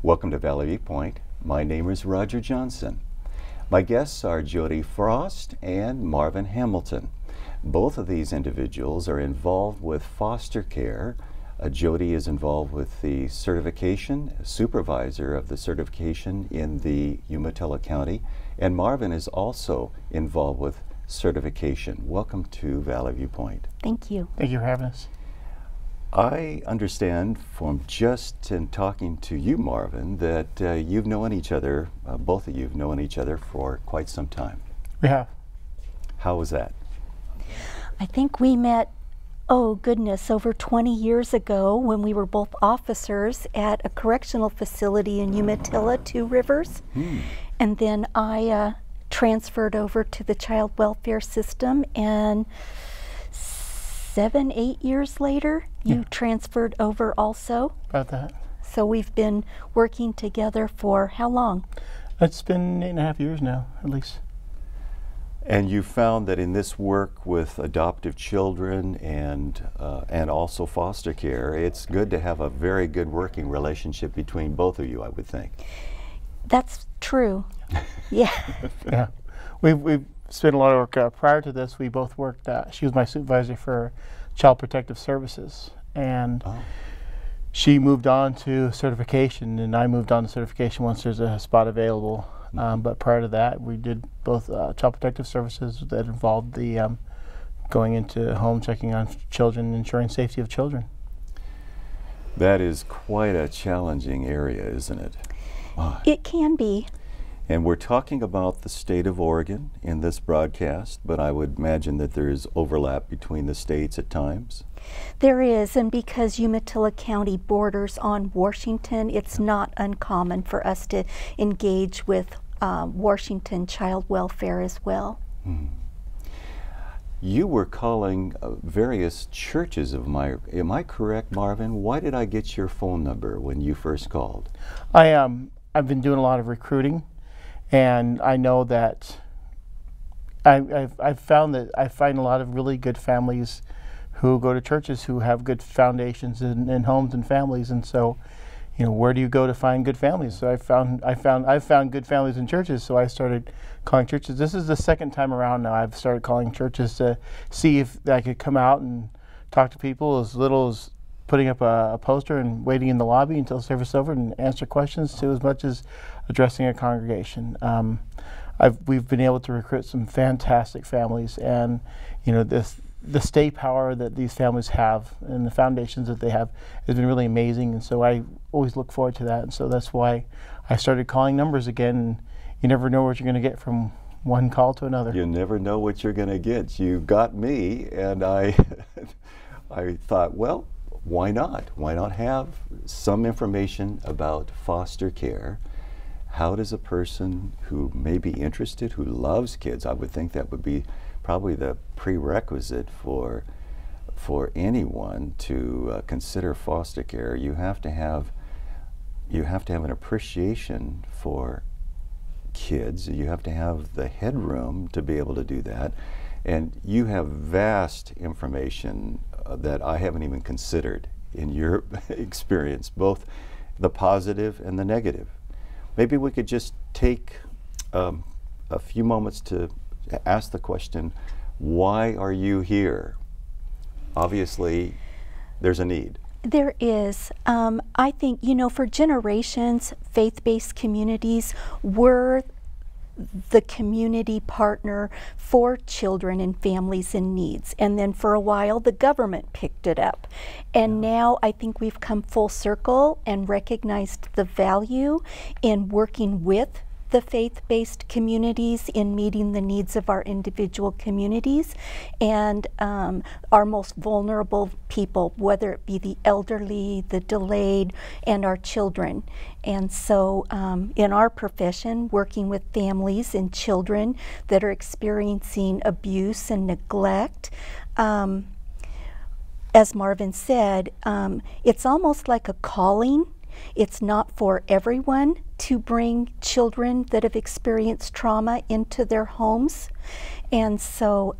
Welcome to Valley Viewpoint. My name is Roger Johnson. My guests are Jody Frost and Marvin Hamilton. Both of these individuals are involved with foster care. Jody is involved with the certification, supervisor of the certification in the Umatilla County, and Marvin is also involved with certification. Welcome to Valley Viewpoint. Thank you. Thank you for having us. I understand from just in talking to you, Marvin, that you've known each other, both of you have known each other for quite some time. We have. How was that? I think we met, oh goodness, over 20 years ago when we were both officers at a correctional facility in Umatilla, Two Rivers. And then I transferred over to the child welfare system, and 7, 8 years later, you transferred over also. About that. So we've been working together for how long? It's been 8.5 years now, at least. And you found that in this work with adoptive children and also foster care, it's good to have a very good working relationship between both of you, I would think. That's true. Yeah. Yeah. We've spent a lot of work. Prior to this, we both worked, she was my supervisor for Child Protective Services. And she moved on to certification, and I moved on to certification once there's a spot available. But prior to that, we did both Child Protective Services that involved the going into home, checking on children, ensuring safety of children. That is quite a challenging area, isn't it? It can be. And we're talking about the state of Oregon in this broadcast, but I would imagine that there is overlap between the states at times. There is, and because Umatilla County borders on Washington, it's not uncommon for us to engage with Washington child welfare as well. You were calling various churches of am I correct, Marvin? Why did I get your phone number when you first called? I've been doing a lot of recruiting, and I know that I've found that I find a lot of really good families who go to churches who have good foundations in homes and families. And so, you know, where do you go to find good families? So I've found good families in churches, so I started calling churches. This is the second time around now I've started calling churches to see if I could come out and talk to people, as little as putting up a poster and waiting in the lobby until service is over and answer questions, to as much as addressing a congregation. We've been able to recruit some fantastic families, and you know, the stay power that these families have and the foundations that they have has been really amazing, and so I always look forward to that. And so that's why I started calling numbers again. And you never know what you're going to get from one call to another. You never know what you're going to get. You got me, and I thought, well, why not? Why not have some information about foster care? How does a person who may be interested, who loves kids, I would think that would be probably the prerequisite for anyone to consider foster care. You have to have an appreciation for kids. You have to have the headroom to be able to do that, and you have vast information that I haven't even considered in your experience, both the positive and the negative. Maybe we could just take a few moments to ask the question, why are you here? Obviously, there's a need. There is. I think, you know, for generations, faith-based communities were the community partner for children and families in needs. And then for a while, the government picked it up. And now I think we've come full circle and recognized the value in working with the faith-based communities in meeting the needs of our individual communities and our most vulnerable people, whether it be the elderly, the delayed, and our children. And so in our profession, working with families and children that are experiencing abuse and neglect, as Marvin said, it's almost like a calling. It's not for everyone to bring children that have experienced trauma into their homes. And so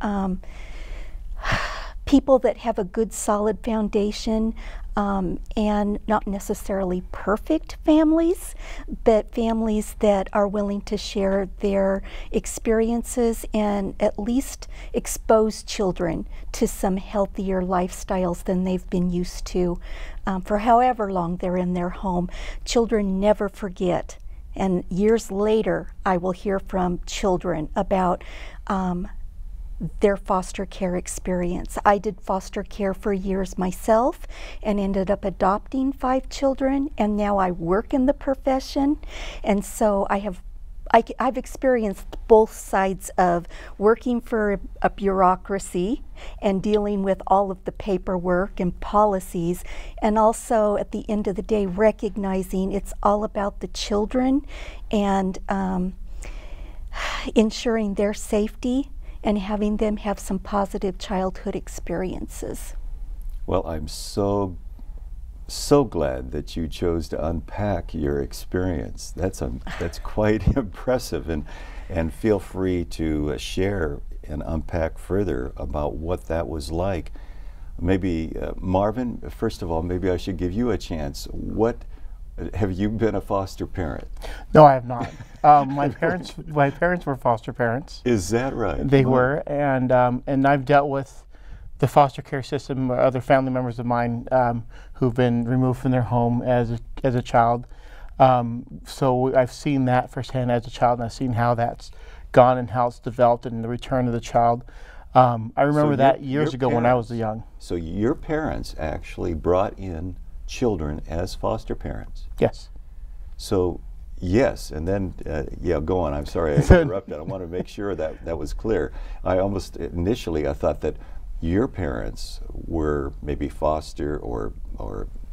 people that have a good solid foundation and not necessarily perfect families, but families that are willing to share their experiences and at least expose children to some healthier lifestyles than they've been used to for however long they're in their home. Children never forget. And years later, I will hear from children about their foster care experience. I did foster care for years myself and ended up adopting 5 children, and now I work in the profession. And so I've experienced both sides of working for a bureaucracy and dealing with all of the paperwork and policies, and also at the end of the day recognizing it's all about the children and ensuring their safety and having them have some positive childhood experiences. Well, I'm so glad that you chose to unpack your experience. That's quite impressive, and feel free to share and unpack further about what that was like. Maybe Marvin, first of all, maybe I should give you a chance. Have you been a foster parent? No, I have not. My parents were foster parents. Is that right? They were, and I've dealt with the foster care system, or other family members of mine who've been removed from their home as a child. So I've seen that firsthand as a child, and I've seen how that's gone and how it's developed and the return of the child. I remember that years ago when I was young. So your parents actually brought in children as foster parents? Yes. So, yes, and then, yeah, go on. I'm sorry I interrupted. I want to make sure that was clear. Initially I thought that your parents were maybe foster or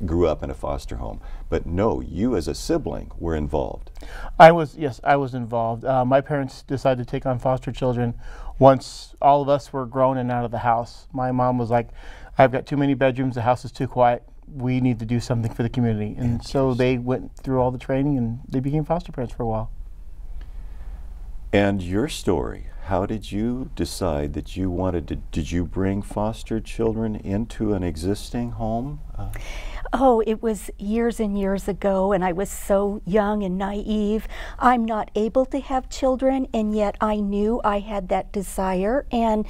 grew up in a foster home, but no, you as a sibling were involved. Yes, I was involved. My parents decided to take on foster children once all of us were grown and out of the house. My mom was like, I've got too many bedrooms, the house is too quiet, we need to do something for the community. And so they went through all the training and they became foster parents for a while. And your story, how did you decide that you wanted to, did you bring foster children into an existing home? Oh, it was years and years ago, and I was so young and naive. I'm not able to have children, and yet I knew I had that desire, and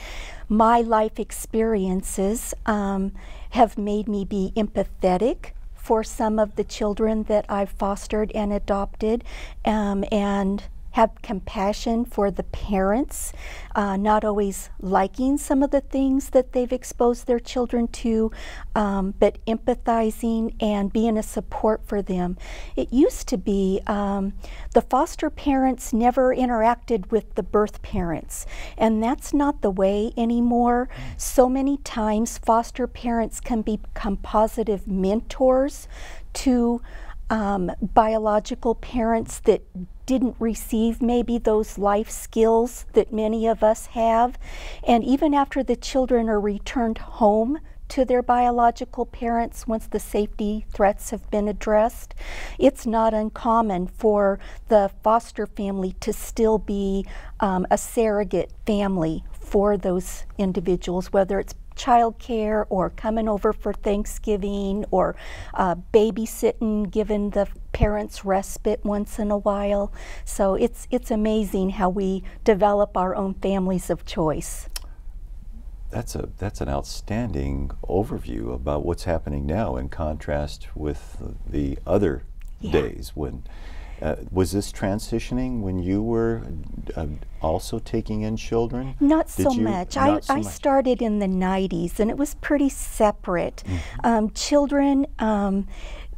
my life experiences have made me be empathetic for some of the children that I've fostered and adopted, and have compassion for the parents, not always liking some of the things that they've exposed their children to, but empathizing and being a support for them. It used to be the foster parents never interacted with the birth parents, and that's not the way anymore. So many times foster parents can become positive mentors to biological parents that didn't receive maybe those life skills that many of us have. And even after the children are returned home to their biological parents, once the safety threats have been addressed, it's not uncommon for the foster family to still be a surrogate family for those individuals, whether it's child care or coming over for Thanksgiving or babysitting, giving the parents respite once in a while. So it's amazing how we develop our own families of choice. That's an outstanding overview about what's happening now in contrast with the other days when was this transitioning when you were also taking in children? Not so much. I started in the 90s, and it was pretty separate. Mm-hmm. Children,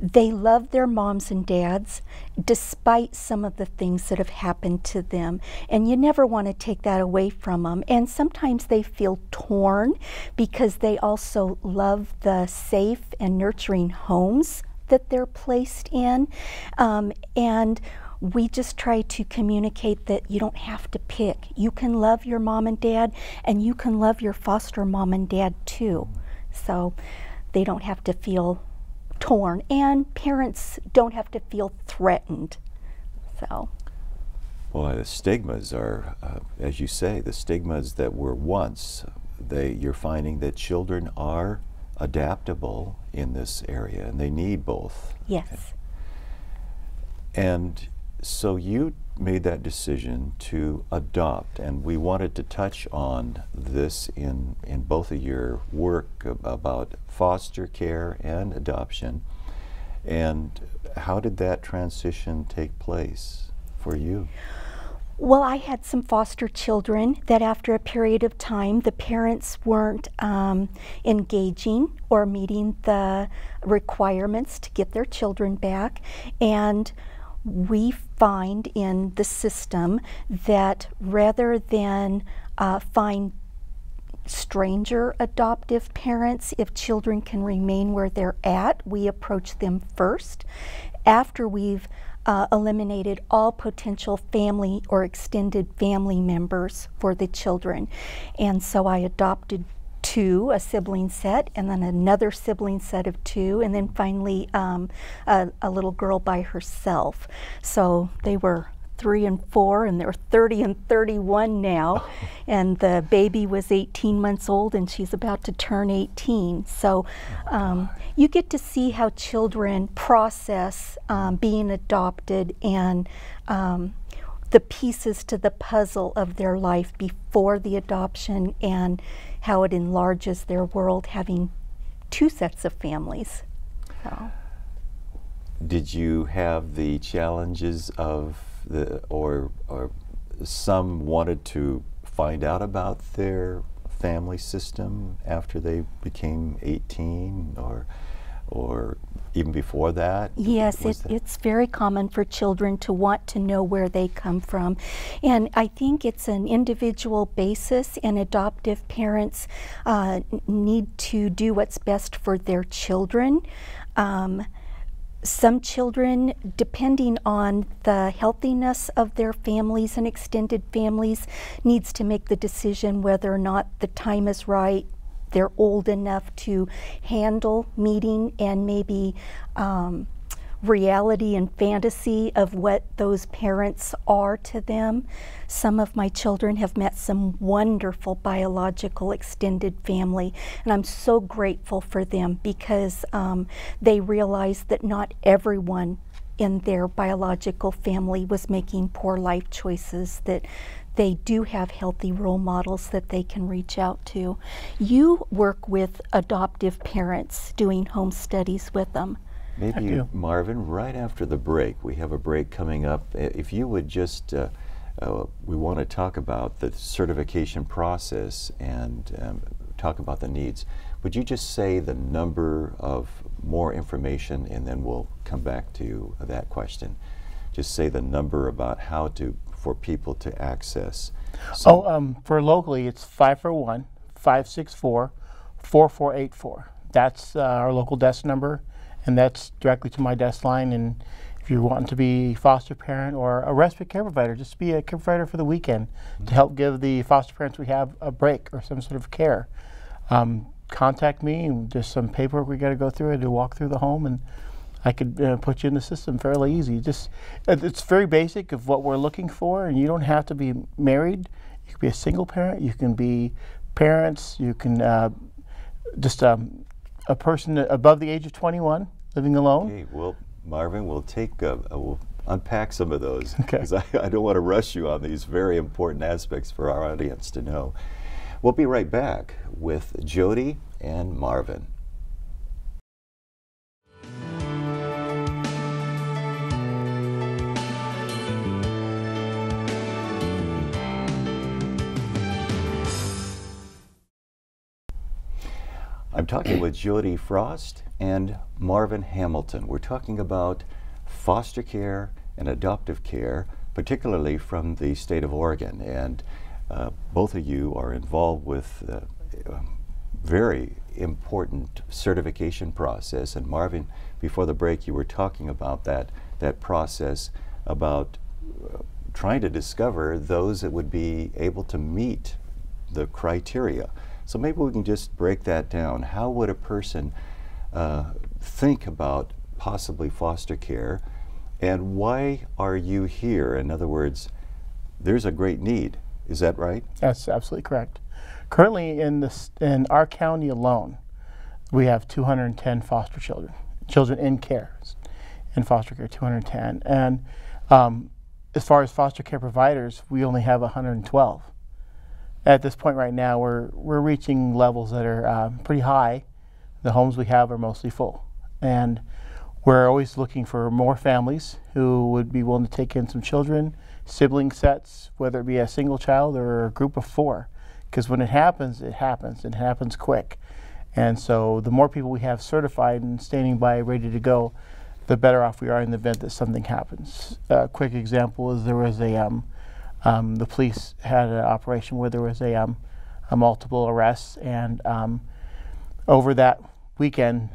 they love their moms and dads despite some of the things that have happened to them, and you never want to take that away from them. And sometimes they feel torn because they also love the safe and nurturing homes that they're placed in, and we just try to communicate that you don't have to pick. You can love your mom and dad, and you can love your foster mom and dad too. So they don't have to feel torn, and parents don't have to feel threatened. So. Boy, the stigmas are, as you say, the stigmas that were once, you're finding that children are adaptable in this area, and they need both. Yes. And so you made that decision to adopt, and we wanted to touch on this in both of your work about foster care and adoption. And how did that transition take place for you? Well, I had some foster children that after a period of time, the parents weren't engaging or meeting the requirements to get their children back. And we find in the system that rather than find stranger adoptive parents, if children can remain where they're at, we approach them first. After we've eliminated all potential family or extended family members for the children. And so I adopted two, a sibling set, and then another sibling set of two, and then finally a little girl by herself. So they were 3 and 4, and they're 30 and 31 now. And the baby was 18 months old, and she's about to turn 18. So you get to see how children process being adopted and the pieces to the puzzle of their life before the adoption, and how it enlarges their world having 2 sets of families. So. Did you have the challenges of or some wanted to find out about their family system after they became 18, or even before that? Yes, it's very common for children to want to know where they come from. And I think it's an individual basis, and adoptive parents need to do what's best for their children. Some children, depending on the healthiness of their families and extended families, needs to make the decision whether or not the time is right, they're old enough to handle meeting and maybe reality and fantasy of what those parents are to them. Some of my children have met some wonderful biological extended family, and I'm so grateful for them because they realized that not everyone in their biological family was making poor life choices, that they do have healthy role models that they can reach out to. You work with adoptive parents doing home studies with them. Maybe, Marvin, right after the break, we have a break coming up. If you would just, we want to talk about the certification process and talk about the needs. Would you just say the number of more information, and then we'll come back to that question. Just say the number about how for people to access. For locally, it's 541-564-4484. That's our local desk number. And that's directly to my desk line. And if you're wanting to be a foster parent or a respite care provider, just be a care provider for the weekend to help give the foster parents we have a break or some sort of care, contact me. There's some paperwork we got to go through. I do walk through the home, and I could put you in the system fairly easy. It's very basic of what we're looking for, and you don't have to be married. You can be a single parent. You can be parents. You can a person above the age of 21. Living alone. Okay, well, Marvin, we'll we'll unpack some of those, okay, because I don't want to rush you on these very important aspects for our audience to know. We'll be right back with Jody and Marvin. I'm talking with Jody Frost and Marvin Hamilton. We're talking about foster care and adoptive care, particularly from the state of Oregon. And both of you are involved with a very important certification process. And Marvin, before the break, you were talking about that process, about trying to discover those that would be able to meet the criteria. So maybe we can just break that down. How would a person think about possibly foster care, and why are you here? In other words, there's a great need. Is that right? That's absolutely correct. Currently in our county alone, we have 210 foster children, children in care, in foster care, 210. And as far as foster care providers, we only have 112. At this point right now, we're reaching levels that are pretty high. The homes we have are mostly full. And we're always looking for more families who would be willing to take in some children, sibling sets, whether it be a single child or a group of 4. Because when it happens, it happens. It happens quick. And so the more people we have certified and standing by, ready to go, the better off we are in the event that something happens. A quick example is there was the police had an operation where there was a multiple arrests, and over that weekend,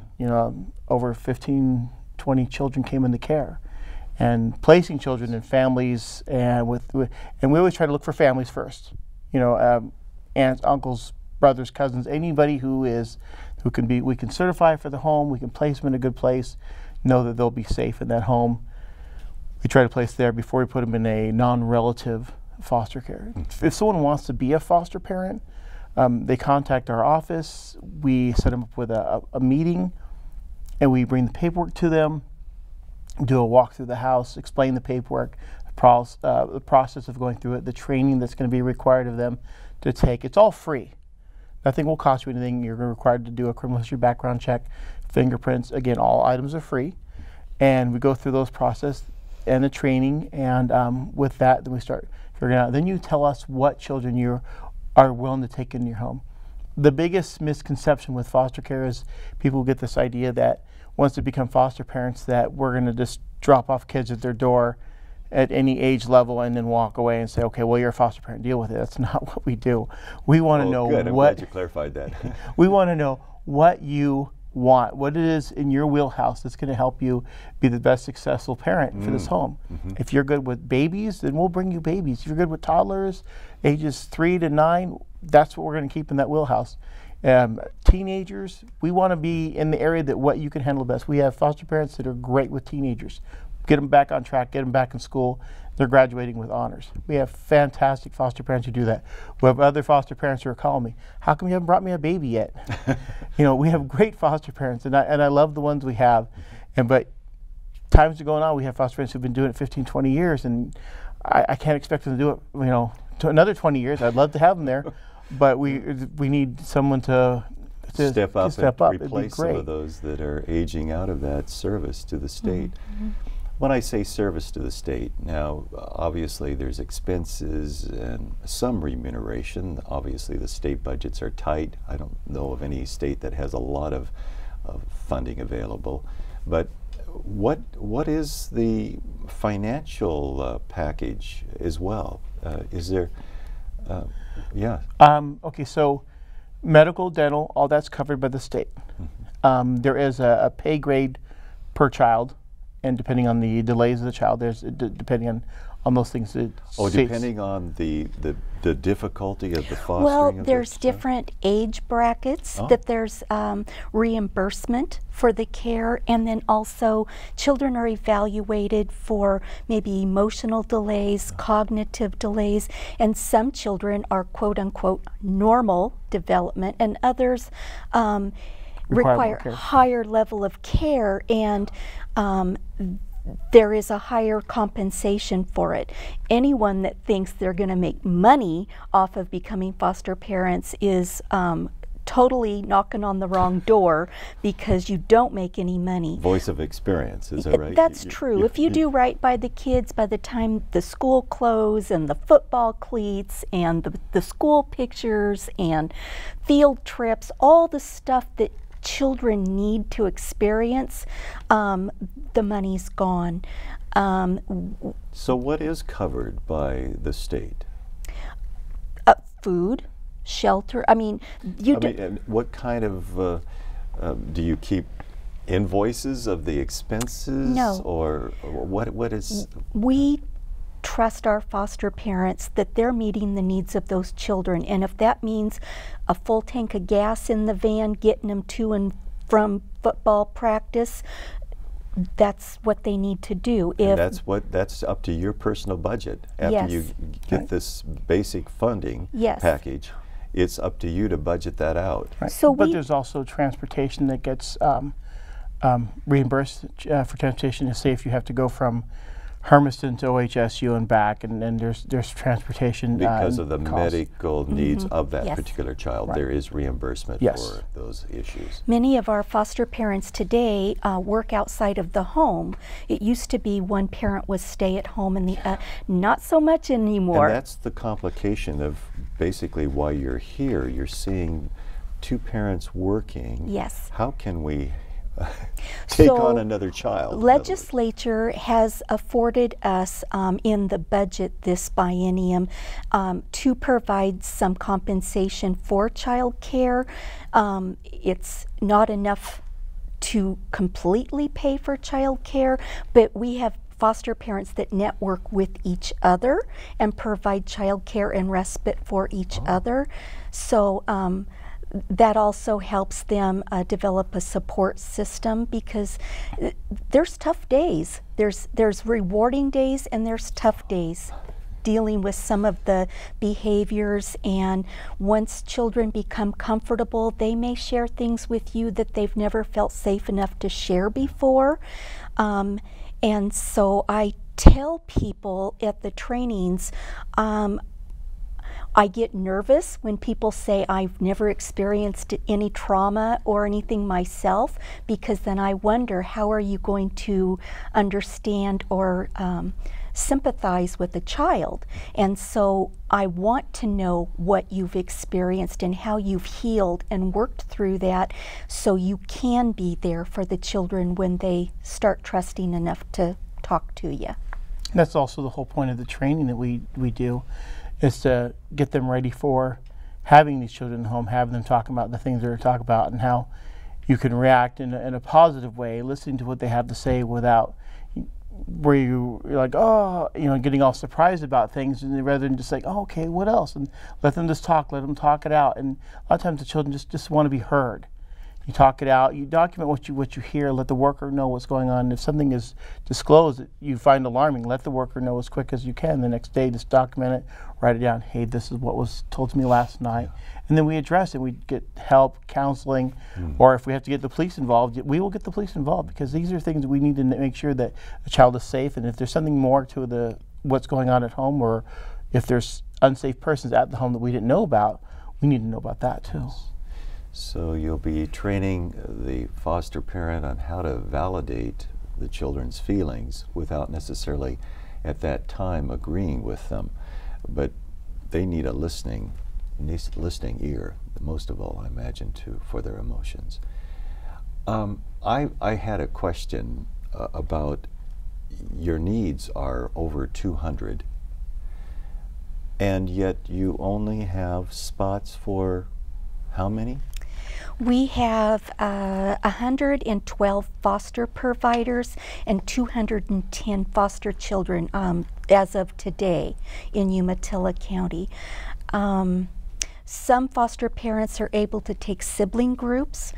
over 15, 20 children came into care. And placing children in families, and we always try to look for families first. Aunts, uncles, brothers, cousins, anybody we can certify for the home, we can place them in a good place, know that they'll be safe in that home. We try to place there before we put them in a non-relative foster care. If someone wants to be a foster parent, they contact our office, we set them up with a meeting, and we bring the paperwork to them, do a walk through the house, explain the paperwork, the process of going through it, the training that's going to be required of them to take. It's all free. Nothing will cost you anything. You're required to do a criminal history background check, fingerprints. Again, all items are free. And we go through those process and the training, and with that, then we start figuring out. Then you tell us what children you are willing to take in your home. The biggest misconception with foster care is people get this idea that once they become foster parents that we're going to just drop off kids at their door at any age level and then walk away and say, okay, well, you're a foster parent, deal with it. That's not what we do. We want to know good. I'm glad you clarified that. We want to know what you want, what it is in your wheelhouse that's going to help you be the best successful parent for this home. If you're good with babies, then we'll bring you babies. If you're good with toddlers, ages 3 to 9, that's what we're going to keep in that wheelhouse. Teenagers, we want to be in the area that what you can handle best. We have foster parents that are great with teenagers. Get them back on track, get them back in school. They're graduating with honors. We have fantastic foster parents who do that. We have other foster parents who are calling me, how come you haven't brought me a baby yet? We have great foster parents, and I love the ones we have. But times are going on, we have foster parents who've been doing it 15, 20 years, and I can't expect them to do it, to another 20 years. I'd love to have them there, but we need someone to step up and replace some great. of those that are aging out of that service to the state. When I say service to the state, now obviously there's expenses and some remuneration. Obviously the state budgets are tight. I don't know of any state that has a lot of funding available. But what is the financial package as well? Is there, yeah. Okay, so medical, dental, all that's covered by the state. There is a pay grade per child. And depending on the delays of the child, there's depending on those things. Depending on the difficulty of the fostering. Well, there's different age brackets that there's reimbursement for the care, and then also children are evaluated for maybe emotional delays, cognitive delays, and some children are quote unquote normal development, and others require higher level of care, and there is a higher compensation for it. Anyone that thinks they're going to make money off of becoming foster parents is totally knocking on the wrong door, because you don't make any money. Voice of experience, is that right? That's true. If you do right by the kids, by the time the school clothes and the football cleats and the school pictures and field trips, all the stuff that children need to experience, the money's gone. So what is covered by the state? Food, shelter. What kind of, do you keep invoices of the expenses? No. Or what is? We trust our foster parents that they're meeting the needs of those children, and if that means a full tank of gas in the van getting them to and from football practice, that's what they need to do. And that's up to your personal budget after you get this basic funding package. it's up to you to budget that out. Right. So but there's also transportation that gets reimbursed for transportation. Say if you have to go from Hermiston to OHSU and back, and then there's transportation Because of the costs. medical needs of that Yes. particular child, Right. there is reimbursement Yes. for those issues. Many of our foster parents today work outside of the home. It used to be one parent was stay at home and the not so much anymore. And that's the complication of basically why you're here. You're seeing two parents working. Yes. How can we take So, on another child? in other words? Legislature has afforded us in the budget this biennium to provide some compensation for child care. It's not enough to completely pay for child care, but we have foster parents that network with each other and provide child care and respite for each other. So that also helps them develop a support system, because there's tough days. There's rewarding days and there's tough days dealing with some of the behaviors, and once children become comfortable, they may share things with you that they've never felt safe enough to share before. And so I tell people at the trainings, I get nervous when people say I've never experienced any trauma or anything myself, because then I wonder, how are you going to understand or sympathize with a child? And so I want to know what you've experienced and how you've healed and worked through that, so you can be there for the children when they start trusting enough to talk to you. That's also the whole point of the training that we do, is to get them ready for having these children at home, having them talk about the things they're talking about, and how you can react in a positive way, listening to what they have to say without where you're like, oh, getting all surprised about things, and rather than just like, oh, okay, what else? And let them just talk, let them talk it out. And a lot of times the children just want to be heard. You talk it out, you document what you hear, let the worker know what's going on. If something is disclosed that you find alarming, let the worker know as quick as you can. The next day, just document it, write it down. Hey, this is what was told to me last night. And then we address it. We get help, counseling, or if we have to get the police involved, we will get the police involved, because these are things we need to make sure that the child is safe. And if there's something more to what's going on at home, or if there's unsafe persons at the home that we didn't know about, we need to know about that too. So you'll be training the foster parent on how to validate the children's feelings without necessarily at that time agreeing with them. But they need a listening ear, most of all, I imagine, for their emotions. I had a question about your needs are over 200, and yet you only have spots for how many? We have 112 foster providers and 210 foster children as of today in Umatilla County. Some foster parents are able to take sibling groups.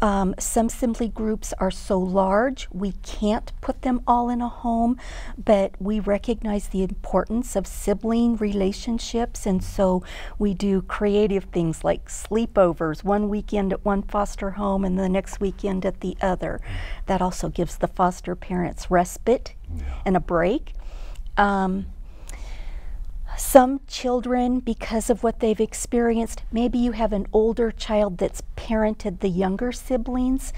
Some sibling groups are so large we can't put them all in a home, but we recognize the importance of sibling relationships, and so we do creative things like sleepovers, one weekend at one foster home and the next weekend at the other. That also gives the foster parents respite and a break. Some children, because of what they've experienced, maybe you have an older child that's parented the younger siblings,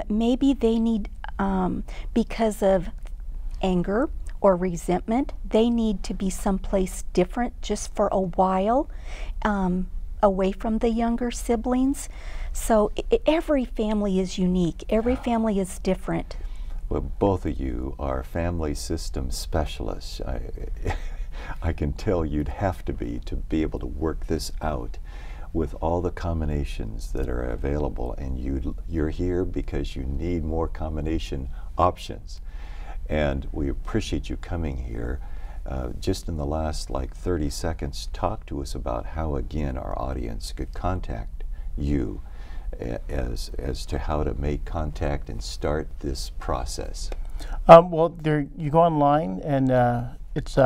maybe they need, because of anger or resentment, they need to be someplace different just for a while, away from the younger siblings. So every family is unique, every family is different. Well, both of you are family system specialists. I can tell you'd have to be able to work this out with all the combinations that are available, and you're here because you need more combination options. And we appreciate you coming here. Just in the last 30 seconds, talk to us about how, again, our audience could contact you as to how to make contact and start this process. Well, you go online, and it's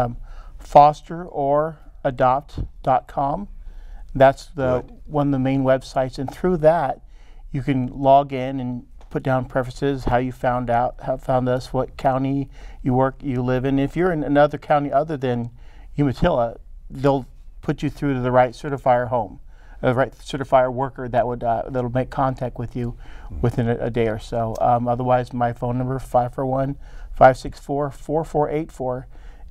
fosterораdopt.com, That's one of the main websites, and through that, you can log in and put down preferences, how you found us, what county you live in. If you're in another county other than Umatilla, they'll put you through to the right certifier home, the right certifier worker that'll make contact with you within a day or so. Otherwise, my phone number 541-564-4484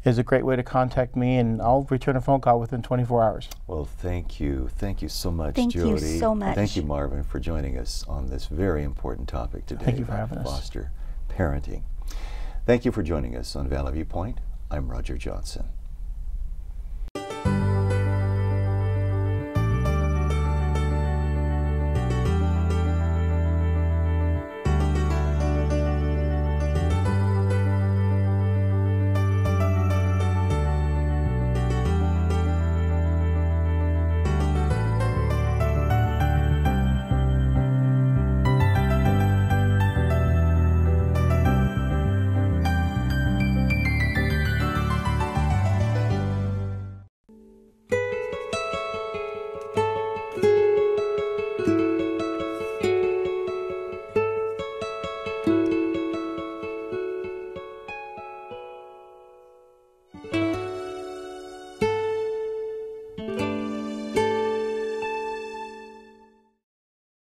is a great way to contact me, and I'll return a phone call within 24 hours. Well, thank you so much, Thank Jody. you so much. Thank you, Marvin, for joining us on this very important topic today. Thank you for about having us. Foster parenting. Thank you for joining us on Valley Viewpoint. I'm Roger Johnson.